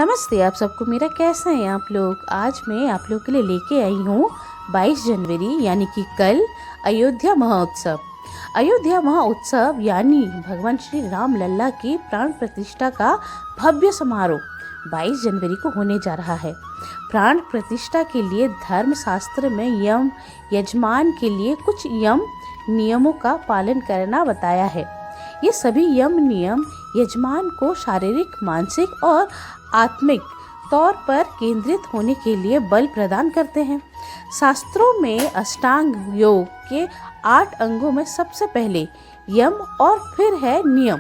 नमस्ते आप सबको। मेरा कैसे हैं आप लोग। आज मैं आप लोगों के लिए लेके आई हूँ 22 जनवरी यानी कि कल अयोध्या महोत्सव। अयोध्या महोत्सव यानी भगवान श्री राम लल्ला की प्राण प्रतिष्ठा का भव्य समारोह 22 जनवरी को होने जा रहा है। प्राण प्रतिष्ठा के लिए धर्मशास्त्र में यजमान के लिए कुछ नियमों का पालन करना बताया है। ये सभी नियम यजमान को शारीरिक, मानसिक और आत्मिक तौर पर केंद्रित होने के लिए बल प्रदान करते हैं। शास्त्रों में अष्टांग योग के 8 अंगों में सबसे पहले यम और फिर है नियम।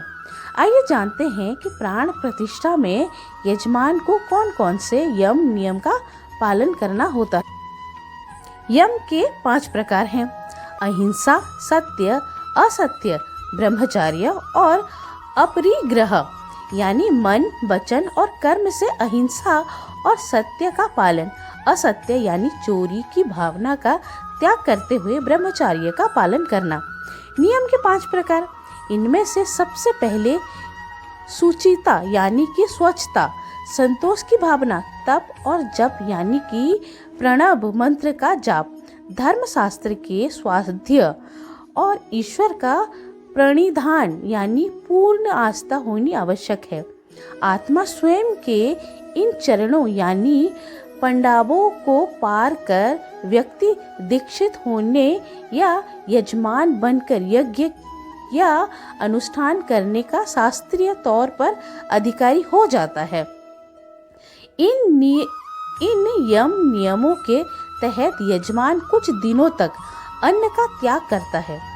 आइए जानते हैं कि प्राण प्रतिष्ठा में यजमान को कौन कौन से नियम का पालन करना होता है। यम के 5 प्रकार हैं: अहिंसा, सत्य, असत्य, ब्रह्मचर्य और अपरिग्रह, यानी मन, वचन और कर्म से अहिंसा और सत्य का पालन, असत्य यानी चोरी की भावना का त्याग करते हुए ब्रह्मचर्य का पालन करना। नियम के 5 प्रकार, इनमें से सबसे पहले शुचिता यानी कि स्वच्छता, संतोष की भावना, तप और जप यानी कि प्रणव मंत्र का जाप, धर्मशास्त्र के स्वाध्याय और ईश्वर का प्रणिधान यानी पूर्ण आस्था होनी आवश्यक है। आत्मा स्वयं के इन चरणों यानी पंडाबों को पार कर व्यक्ति दीक्षित होने या यजमान बनकर यज्ञ या अनुष्ठान करने का शास्त्रीय तौर पर अधिकारी हो जाता है। इन नियमों के तहत यजमान कुछ दिनों तक अन्न का त्याग करता है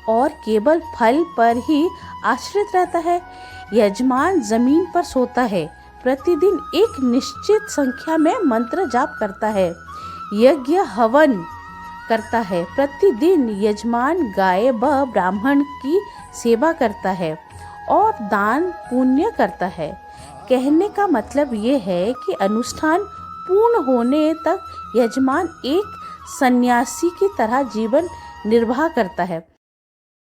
और केवल फल पर ही आश्रित रहता है। यजमान जमीन पर सोता है, प्रतिदिन एक निश्चित संख्या में मंत्र जाप करता है, यज्ञ हवन करता है, प्रतिदिन यजमान गाय व ब्राह्मण की सेवा करता है और दान पुण्य करता है। कहने का मतलब ये है कि अनुष्ठान पूर्ण होने तक यजमान एक सन्यासी की तरह जीवन निर्वाह करता है।